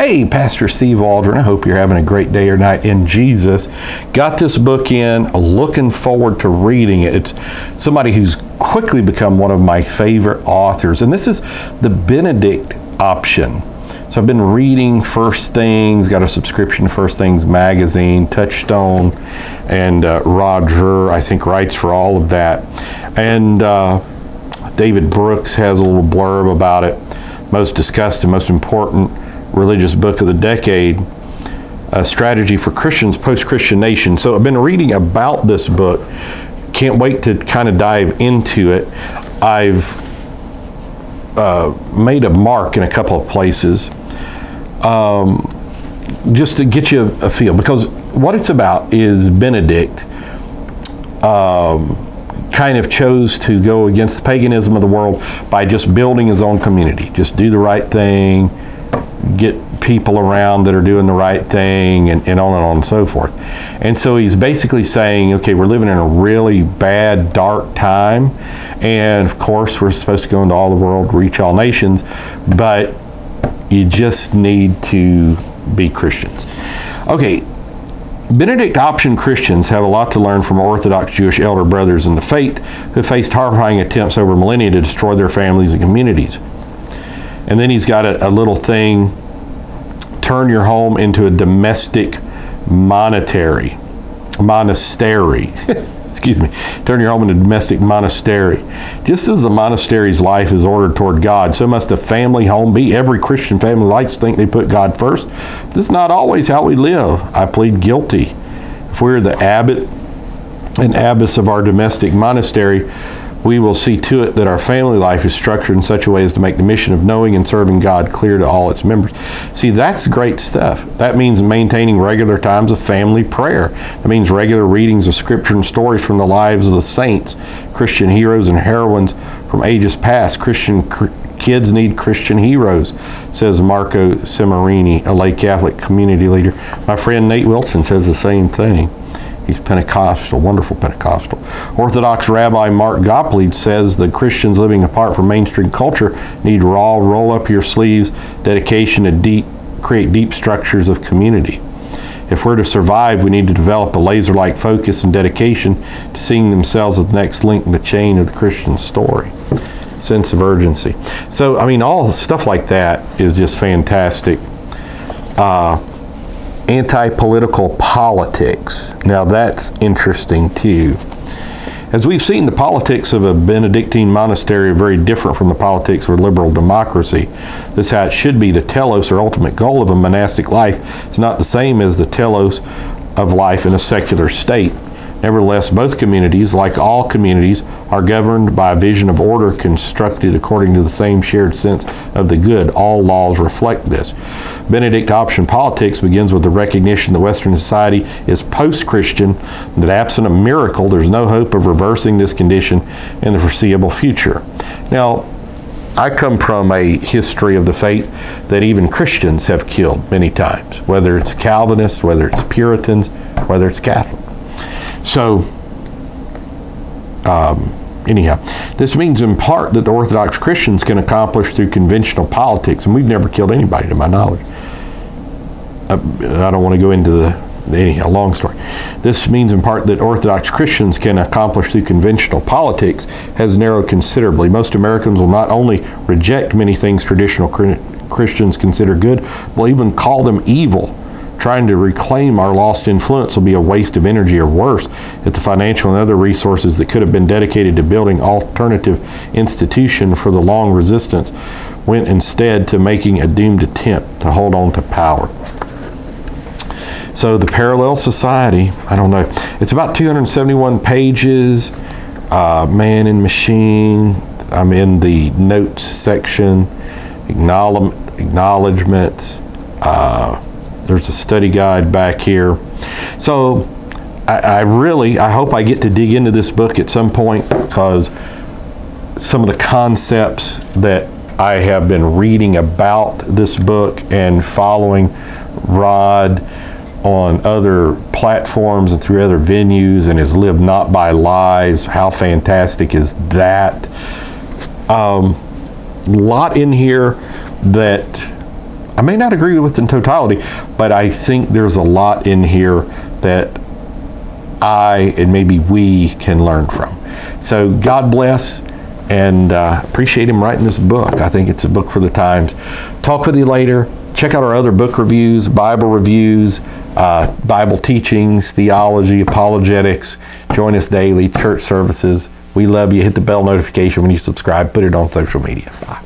Hey, Pastor Steve Waldron. I hope you're having a great day or night in Jesus. Got this book in, looking forward to reading it. It's somebody who's quickly become one of my favorite authors, and this is the Benedict option. So I've been reading First Things, got a subscription to First Things magazine, Touchstone, and Dreher, I think, writes for all of that. And David Brooks has a little blurb about it. Most discussed and most important religious book of the decade, A Strategy for Christians, Post-Christian Nation. So I've been reading about this book. Can't wait to kind of dive into it. I've made a mark in a couple of places just to get you a feel, because what it's about is Benedict kind of chose to go against the paganism of the world by just building his own community. Just do the right thing, get people around that are doing the right thing, and on and so forth. And so he's basically saying, okay, we're living in a really bad, dark time, and of course we're supposed to go into all the world, reach all nations, but you just need to be Christians. Okay, Benedict option Christians have a lot to learn from Orthodox Jewish elder brothers in the faith who faced horrifying attempts over millennia to destroy their families and communities. And then he's got a little thing, turn your home into a domestic monastery. Excuse me. Turn your home into a domestic monastery. Just as the monastery's life is ordered toward God, so must a family home be. Every Christian family likes to think they put God first. This is not always how we live. I plead guilty. If we're the abbot and abbess of our domestic monastery, we will see to it that our family life is structured in such a way as to make the mission of knowing and serving God clear to all its members. See, that's great stuff. That means maintaining regular times of family prayer. That means regular readings of Scripture and stories from the lives of the saints, Christian heroes and heroines from ages past. Kids need Christian heroes, says Marco Cimarini, a lay Catholic community leader. My friend Nate Wilson says the same thing. He's Pentecostal, wonderful Pentecostal. Orthodox Rabbi Mark Gottlieb says the Christians living apart from mainstream culture need raw, roll-up-your-sleeves dedication to create deep structures of community. If we're to survive, we need to develop a laser-like focus and dedication to seeing themselves as the next link in the chain of the Christian story. Sense of urgency. So, I mean, all stuff like that is just fantastic. Anti-political politics. Now that's interesting too. As we've seen, the politics of a Benedictine monastery are very different from the politics of a liberal democracy. This is how it should be. The telos, or ultimate goal of a monastic life, is not the same as the telos of life in a secular state. Nevertheless, both communities, like all communities, are governed by a vision of order constructed according to the same shared sense of the good. All laws reflect this. Benedict option politics begins with the recognition that Western society is post-Christian, and that absent a miracle, there's no hope of reversing this condition in the foreseeable future. Now, I come from a history of the faith that even Christians have killed many times, whether it's Calvinists, whether it's Puritans, whether it's Catholic. So, anyhow, this means in part that the Orthodox Christians can accomplish through conventional politics, and we've never killed anybody to my knowledge. I don't want to go into anyhow, long story. This means in part that Orthodox Christians can accomplish through conventional politics has narrowed considerably. Most Americans will not only reject many things traditional Christians consider good, will even call them evil. Trying to reclaim our lost influence will be a waste of energy, or worse, if the financial and other resources that could have been dedicated to building alternative institution for the long resistance went instead to making a doomed attempt to hold on to power. So the Parallel Society, I don't know. It's about 271 pages, man and machine. I'm in the notes section, acknowledgments, there's a study guide back here. So I hope I get to dig into this book at some point, because some of the concepts that I have been reading about this book and following Rod on other platforms and through other venues, and has lived not by lies. How fantastic is that? A lot in here that I may not agree with in totality, but I think there's a lot in here that I and maybe we can learn from. So God bless, and appreciate him writing this book. I think it's a book for the times. Talk with you later. Check out our other book reviews, Bible reviews, Bible teachings, theology, apologetics. Join us daily, church services. We love you. Hit the bell notification when you subscribe. Put it on social media. Bye.